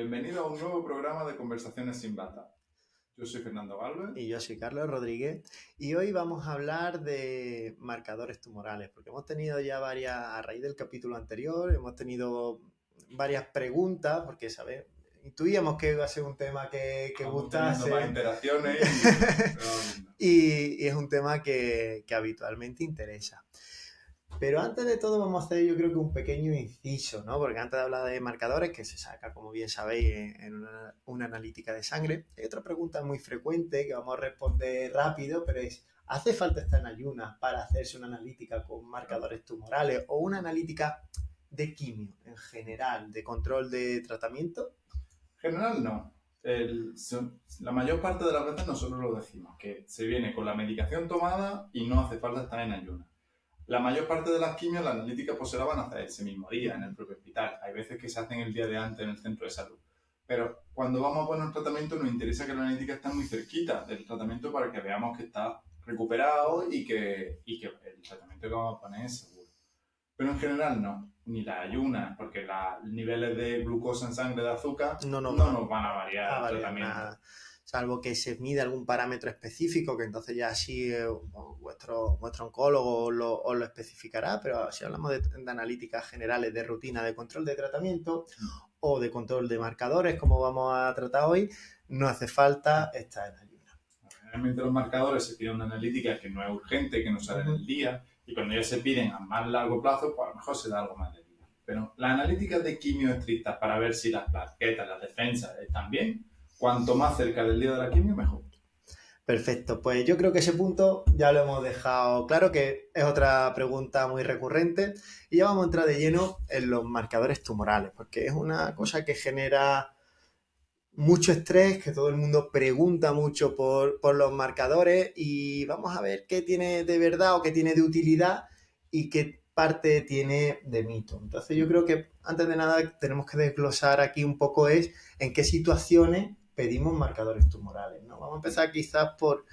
Bienvenido a un nuevo programa de Conversaciones sin Bata. Yo soy Fernando Galvez. Y yo soy Carlos Rodríguez. Y hoy vamos a hablar de marcadores tumorales, porque hemos tenido ya a raíz del capítulo anterior, hemos tenido varias preguntas, porque, ¿sabes? Intuíamos que iba a ser un tema que gustase. Más interacciones y es un tema que habitualmente interesa. Pero antes de todo vamos a hacer, yo creo que un pequeño inciso, ¿no? Porque antes de hablar de marcadores, que se saca, como bien sabéis, en una analítica de sangre, hay otra pregunta muy frecuente que vamos a responder rápido, pero es, ¿hace falta estar en ayunas para hacerse una analítica con marcadores tumorales o una analítica de quimio en general, de control de tratamiento? En general no. La mayor parte de las veces nosotros lo decimos, que se viene con la medicación tomada y no hace falta estar en ayunas. La mayor parte de las quimios, las analíticas, pues se las van a hacer ese mismo día en el propio hospital. Hay veces que se hacen el día de antes en el centro de salud. Pero cuando vamos a poner un tratamiento nos interesa que la analítica esté muy cerquita del tratamiento para que veamos que está recuperado y que el tratamiento que vamos a poner es seguro. Pero en general no, ni las ayunas, porque los niveles de glucosa en sangre, de azúcar, no nos van a variar el tratamiento. Nada. Salvo que se mide algún parámetro específico, que entonces ya así vuestro oncólogo os lo especificará, pero si hablamos de analíticas generales de rutina de control de tratamiento o de control de marcadores, como vamos a tratar hoy, no hace falta estar en ayunas. Generalmente los marcadores se piden una analítica que no es urgente, que no sale en el día, y cuando ya se piden a más largo plazo, pues a lo mejor se da algo más de vida. Pero las analíticas de quimio estrictas para ver si las plaquetas, las defensas están bien, cuanto más cerca del día de la quimio, mejor. Perfecto, pues yo creo que ese punto ya lo hemos dejado claro, que es otra pregunta muy recurrente, y ya vamos a entrar de lleno en los marcadores tumorales, porque es una cosa que genera mucho estrés, que todo el mundo pregunta mucho por los marcadores, y vamos a ver qué tiene de verdad o qué tiene de utilidad y qué parte tiene de mito. Entonces yo creo que antes de nada tenemos que desglosar aquí un poco es en qué situaciones pedimos marcadores tumorales, ¿no? Vamos a empezar quizás por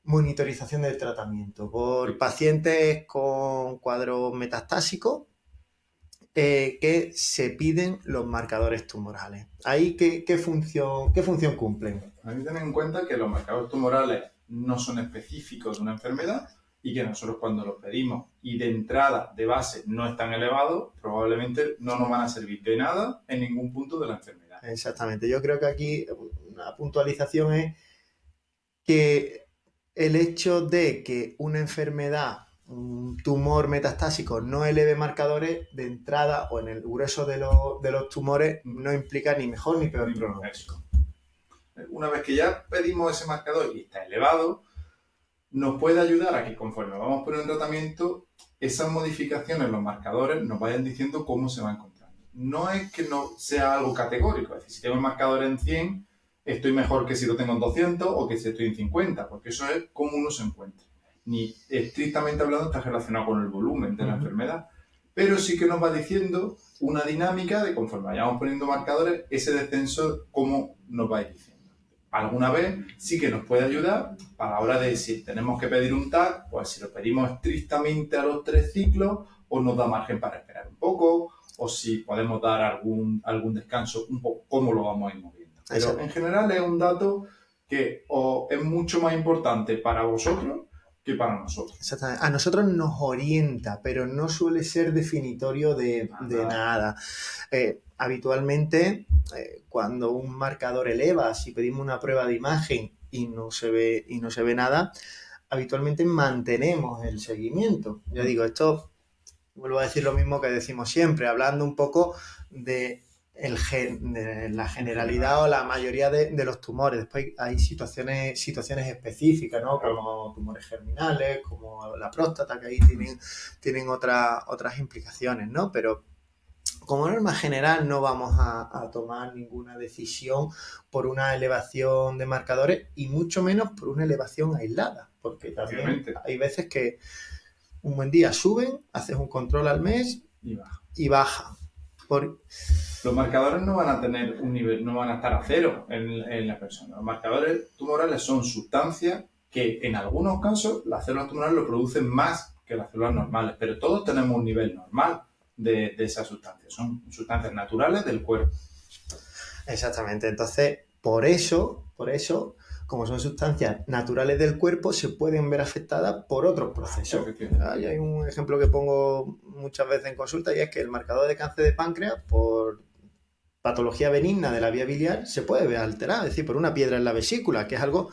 monitorización del tratamiento, por pacientes con cuadros metastásicos, que se piden los marcadores tumorales. ¿Ahí qué función cumplen? Hay que tener en cuenta que los marcadores tumorales no son específicos de una enfermedad y que nosotros cuando los pedimos y de entrada, de base, no están elevados, probablemente no nos van a servir de nada en ningún punto de la enfermedad. Exactamente. Yo creo que aquí una puntualización es que el hecho de que una enfermedad, un tumor metastásico no eleve marcadores de entrada o en el grueso de los tumores no implica ni mejor ni peor pronóstico. Una vez que ya pedimos ese marcador y está elevado, nos puede ayudar a que conforme vamos por un tratamiento, esas modificaciones en los marcadores nos vayan diciendo cómo se va encontrando. No es que no sea algo categórico, es decir, si tengo el marcador en 100, estoy mejor que si lo tengo en 200 o que si estoy en 50, porque eso es cómo uno se encuentra. Ni estrictamente hablando está relacionado con el volumen de la enfermedad, pero sí que nos va diciendo una dinámica de conforme vayamos poniendo marcadores, ese descenso, cómo nos va a ir diciendo. Alguna vez sí que nos puede ayudar para la hora de si tenemos que pedir un TAC, pues si lo pedimos estrictamente a los 3 ciclos, o nos da margen para esperar un poco, o si podemos dar algún descanso, un poco cómo lo vamos a ir moviendo. Pero en general es un dato que es mucho más importante para vosotros que para nosotros. Exactamente. A nosotros nos orienta, pero no suele ser definitorio de nada. Habitualmente, cuando un marcador eleva, si pedimos una prueba de imagen y no se ve nada, habitualmente mantenemos el seguimiento. Ya digo, esto vuelvo a decir lo mismo que decimos siempre, hablando un poco de la generalidad o la mayoría de los tumores. Después hay situaciones específicas, ¿no? Como tumores germinales, como la próstata, que ahí tienen otras implicaciones, ¿no? Pero como norma general no vamos a tomar ninguna decisión por una elevación de marcadores y mucho menos por una elevación aislada, porque también hay veces que un buen día suben, haces un control al mes y baja. Los marcadores no van a tener un nivel, no van a estar a cero en la persona. Los marcadores tumorales son sustancias que en algunos casos las células tumorales lo producen más que las células normales, pero todos tenemos un nivel normal de esas sustancias. Son sustancias naturales del cuerpo. Exactamente. Entonces, por eso, como son sustancias naturales del cuerpo, se pueden ver afectadas por otros procesos. Efectivamente. Hay un ejemplo que pongo muchas veces en consulta y es que el marcador de cáncer de páncreas por patología benigna de la vía biliar se puede ver alterado, es decir, por una piedra en la vesícula, que es algo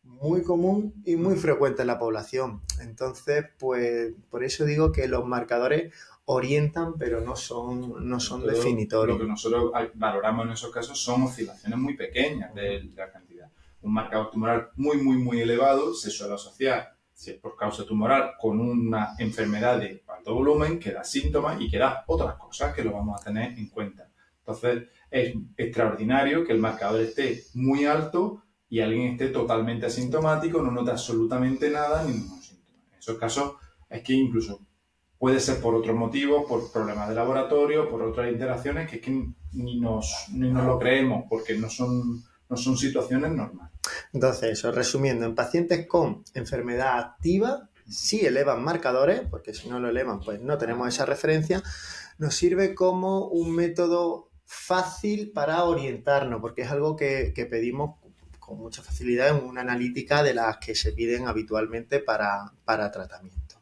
muy común y muy frecuente en la población. Entonces, pues por eso digo que los marcadores orientan, pero no son Todo lo definitorios. que nosotros valoramos en esos casos son oscilaciones muy pequeñas de la cantidad. Un marcador tumoral muy, muy, muy elevado se suele asociar, si es por causa tumoral, con una enfermedad de alto volumen que da síntomas y que da otras cosas que lo vamos a tener en cuenta. Entonces, es extraordinario que el marcador esté muy alto y alguien esté totalmente asintomático, no nota absolutamente nada, ningún síntoma. En esos casos es que incluso puede ser por otros motivos, por problemas de laboratorio, por otras interacciones que es que ni nos lo creemos porque no son situaciones normales. Entonces, eso, resumiendo, en pacientes con enfermedad activa, sí elevan marcadores, porque si no lo elevan, pues no tenemos esa referencia, nos sirve como un método fácil para orientarnos, porque es algo que pedimos con mucha facilidad en una analítica de las que se piden habitualmente para tratamiento.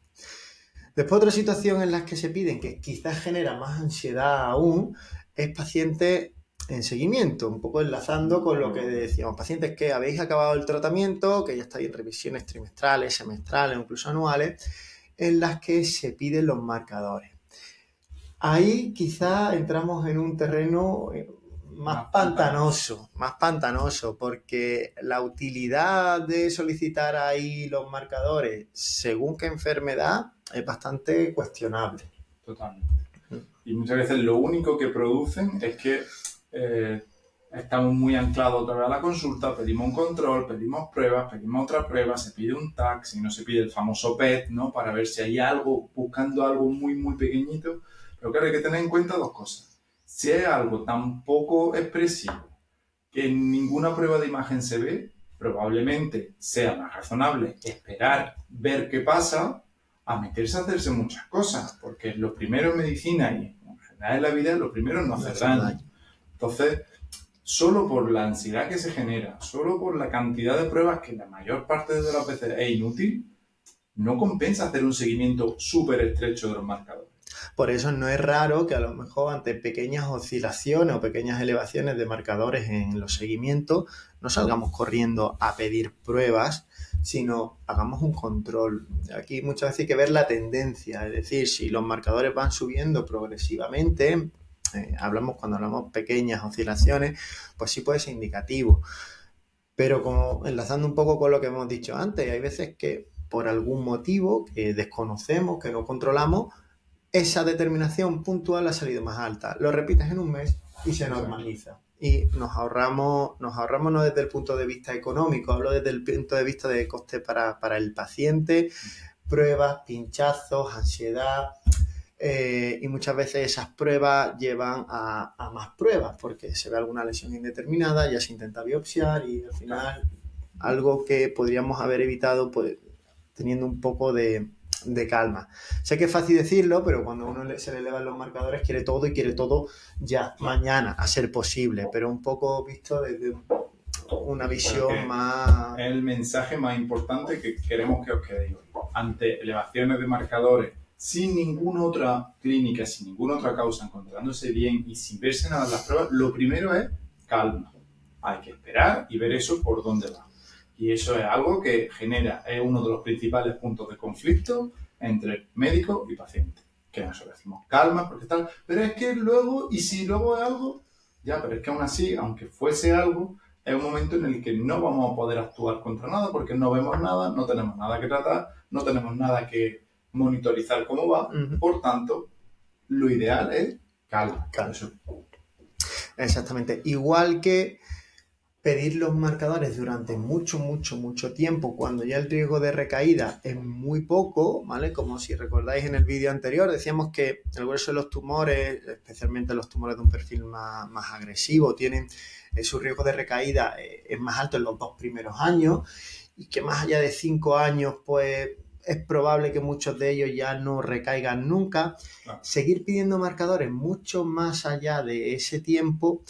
Después, otra situación en la que se piden, que quizás genera más ansiedad aún, es pacientes en seguimiento, un poco enlazando con lo que decíamos, pacientes que habéis acabado el tratamiento, que ya estáis en revisiones trimestrales, semestrales o incluso anuales, en las que se piden los marcadores. Ahí quizá entramos en un terreno más pantanoso, porque la utilidad de solicitar ahí los marcadores según qué enfermedad es bastante cuestionable. Totalmente. Y muchas veces lo único que producen es que estamos muy anclados otra vez a la consulta, pedimos un control, pedimos pruebas, pedimos otra prueba, se pide un TAC, si no se pide el famoso PET, ¿no? Para ver si hay algo, buscando algo muy, muy pequeñito. Pero claro, hay que tener en cuenta dos cosas. Si es algo tan poco expresivo que en ninguna prueba de imagen se ve, probablemente sea más razonable esperar, ver qué pasa, a meterse a hacerse muchas cosas, porque lo primero en medicina y en general en la vida, lo primero es no hacer daño. Entonces, solo por la ansiedad que se genera, solo por la cantidad de pruebas que la mayor parte de las veces es inútil, no compensa hacer un seguimiento súper estrecho de los marcadores. Por eso no es raro que a lo mejor ante pequeñas oscilaciones o pequeñas elevaciones de marcadores en los seguimientos no salgamos corriendo a pedir pruebas, sino hagamos un control. Aquí muchas veces hay que ver la tendencia, es decir, si los marcadores van subiendo progresivamente, cuando hablamos pequeñas oscilaciones, pues sí puede ser indicativo. Pero como enlazando un poco con lo que hemos dicho antes, hay veces que por algún motivo que desconocemos, que no controlamos, esa determinación puntual ha salido más alta. Lo repites en un mes y se normaliza. Y nos ahorramos no desde el punto de vista económico, hablo desde el punto de vista de coste para el paciente, pruebas, pinchazos, ansiedad. Y muchas veces esas pruebas llevan a más pruebas porque se ve alguna lesión indeterminada, ya se intenta biopsiar y al final algo que podríamos haber evitado pues teniendo un poco de calma. Sé que es fácil decirlo, pero cuando uno se le elevan los marcadores quiere todo y quiere todo ya, mañana, a ser posible, pero un poco visto desde una visión más... Es el mensaje más importante que queremos que os quedéis hoy. Ante elevaciones de marcadores, sin ninguna otra clínica, sin ninguna otra causa, encontrándose bien y sin verse nada en las pruebas, lo primero es calma. Hay que esperar y ver eso por dónde va. Y eso es algo que es uno de los principales puntos de conflicto entre médico y paciente. Que nosotros decimos calma, porque tal, pero es que luego, y si luego es algo, ya, pero es que aún así, aunque fuese algo, es un momento en el que no vamos a poder actuar contra nada porque no vemos nada, no tenemos nada que tratar, no tenemos nada que monitorizar cómo va. Por tanto, lo ideal es calma. Eso. Exactamente. Igual que pedir los marcadores durante mucho tiempo cuando ya el riesgo de recaída es muy poco, ¿vale? Como si recordáis en el vídeo anterior, decíamos que el grueso de los tumores, especialmente los tumores de un perfil más agresivo, tienen su riesgo de recaída es más alto en los 2 primeros años y que más allá de 5 años, pues es probable que muchos de ellos ya no recaigan nunca. Claro. Seguir pidiendo marcadores mucho más allá de ese tiempo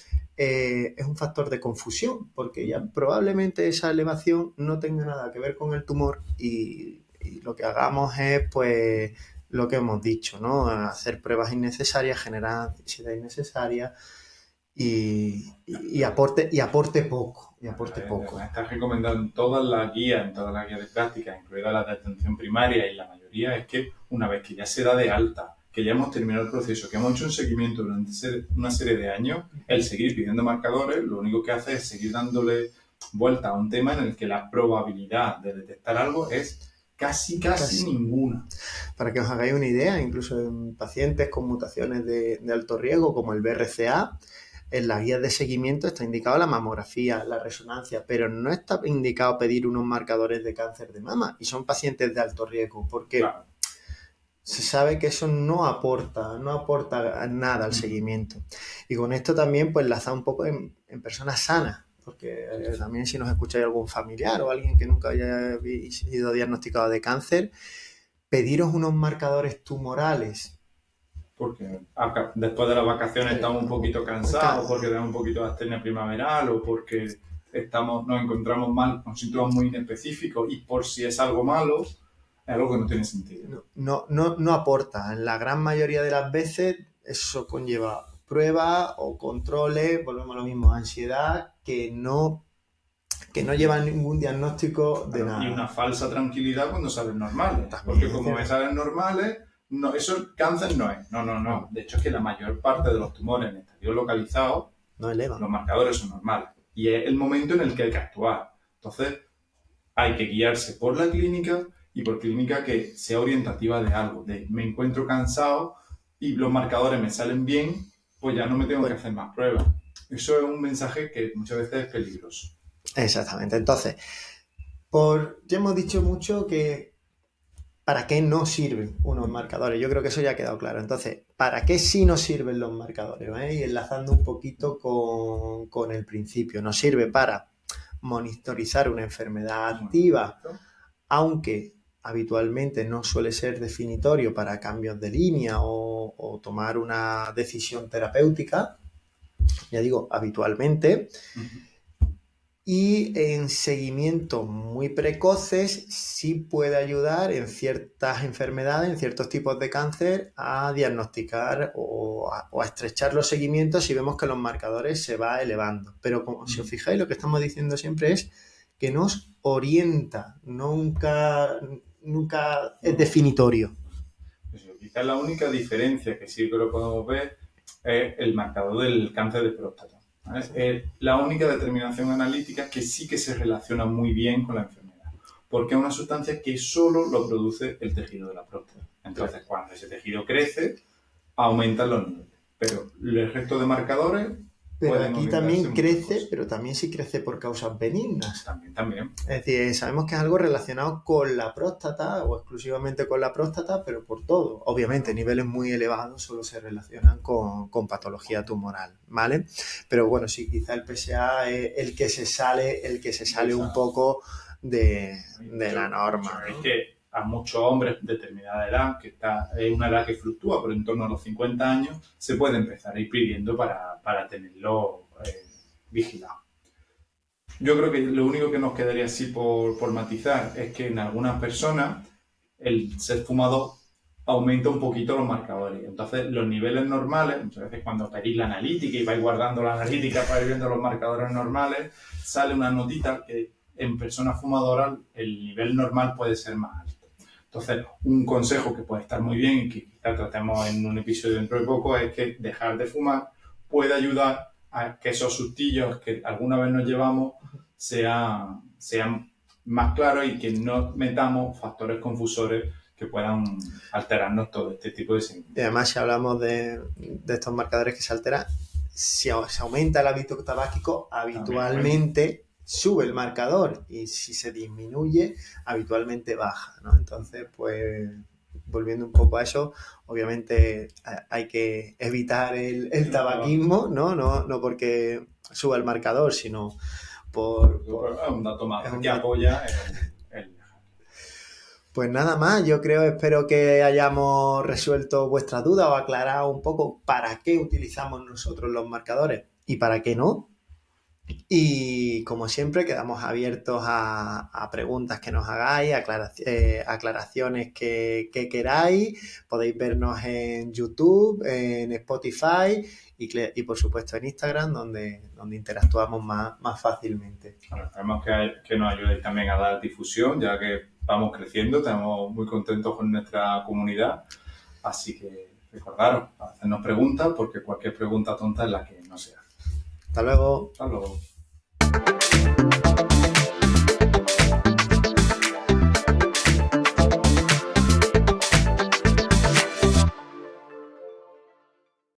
es un factor de confusión, porque ya probablemente esa elevación no tenga nada que ver con el tumor y lo que hagamos es, pues, lo que hemos dicho, ¿no? Hacer pruebas innecesarias, generar ansiedad innecesaria y aporte poco. Y aporte poco. Está recomendado en todas las guías de práctica, incluidas las de atención primaria y la mayoría, es que una vez que ya se da de alta, que ya hemos terminado el proceso, que hemos hecho un seguimiento durante una serie de años, el seguir pidiendo marcadores, lo único que hace es seguir dándole vuelta a un tema en el que la probabilidad de detectar algo es casi ninguna. Para que os hagáis una idea, incluso en pacientes con mutaciones de alto riesgo, como el BRCA, en las guías de seguimiento está indicado la mamografía, la resonancia, pero no está indicado pedir unos marcadores de cáncer de mama y son pacientes de alto riesgo, porque Claro. se sabe que eso no aporta nada al seguimiento. Y con esto también pues enlaza un poco en personas sanas, porque también si nos escucháis algún familiar o alguien que nunca haya sido diagnosticado de cáncer, pediros unos marcadores tumorales. Porque después de las vacaciones estamos un poquito cansados, porque tenemos un poquito de astenia primaveral o porque nos encontramos mal con síntomas muy inespecíficos y por si es algo malo, es algo que no tiene sentido. No aporta. En la gran mayoría de las veces eso conlleva pruebas o controles, volvemos a lo mismo, ansiedad, que no llevan ningún diagnóstico de nada. Y una falsa tranquilidad cuando salen normales. Porque como me salen normales, no, eso cáncer no es. No. De hecho es que la mayor parte de los tumores en estadio localizado, no elevan. Los marcadores son normales. Y es el momento en el que hay que actuar. Entonces, hay que guiarse por la clínica y por clínica que sea orientativa de algo. De me encuentro cansado y los marcadores me salen bien, pues ya no me tengo que hacer más pruebas. Eso es un mensaje que muchas veces es peligroso. Exactamente. Entonces, ya hemos dicho mucho que ¿para qué no sirven unos marcadores? Yo creo que eso ya ha quedado claro. Entonces, ¿para qué sí nos sirven los marcadores? Y enlazando un poquito con el principio. Nos sirve para monitorizar una enfermedad activa, aunque habitualmente no suele ser definitorio para cambios de línea o tomar una decisión terapéutica. Ya digo, habitualmente. Y en seguimientos muy precoces sí puede ayudar en ciertas enfermedades, en ciertos tipos de cáncer, a diagnosticar o a estrechar los seguimientos si vemos que los marcadores se va elevando. Pero como si os fijáis, lo que estamos diciendo siempre es que nos orienta, nunca es definitorio. Quizás la única diferencia que sí que lo podemos ver es el marcador del cáncer de próstata. Es la única determinación analítica que sí que se relaciona muy bien con la enfermedad, porque es una sustancia que solo lo produce el tejido de la próstata. Entonces, cuando ese tejido crece, aumentan los niveles. Pero el resto de marcadores... Pero aquí también crece, pero también sí crece por causas benignas. También. Es decir, sabemos que es algo relacionado con la próstata o exclusivamente con la próstata, pero por todo. Obviamente, niveles muy elevados solo se relacionan con patología tumoral, ¿vale? Pero bueno, sí, quizá el PSA es el que se sale un poco de la norma, ¿no? Es que a muchos hombres de determinada edad, que es una edad que fluctúa por en torno a los 50 años, se puede empezar a ir pidiendo para tenerlo vigilado. Yo creo que lo único que nos quedaría así por matizar es que en algunas personas el ser fumador aumenta un poquito los marcadores. Entonces, los niveles normales, muchas veces cuando pedís la analítica y vais guardando la analítica para ir viendo los marcadores normales, sale una notita que en personas fumadoras el nivel normal puede ser más alto. Entonces, un consejo que puede estar muy bien y que quizás tratemos en un episodio dentro de poco es que dejar de fumar puede ayudar a que esos sustillos que alguna vez nos llevamos sean más claros y que no metamos factores confusores que puedan alterarnos todo este tipo de seguimiento. Y además, si hablamos de estos marcadores que se alteran, si se aumenta el hábito tabáquico, habitualmente sube el marcador y si se disminuye, habitualmente baja, ¿no? Entonces, pues, volviendo un poco a eso, obviamente hay que evitar el tabaquismo, ¿no? No porque suba el marcador, sino por un dato más que apoya el... Pues nada más, espero que hayamos resuelto vuestras dudas o aclarado un poco para qué utilizamos nosotros los marcadores y para qué no. Y como siempre, quedamos abiertos a preguntas que nos hagáis, aclaraciones que queráis. Podéis vernos en YouTube, en Spotify y por supuesto en Instagram, donde interactuamos más fácilmente. Bueno, esperemos que nos ayudéis también a dar difusión, ya que vamos creciendo, estamos muy contentos con nuestra comunidad. Así que recordaros, hacernos preguntas, porque cualquier pregunta tonta es la que no se hace. Hasta luego. Hasta luego.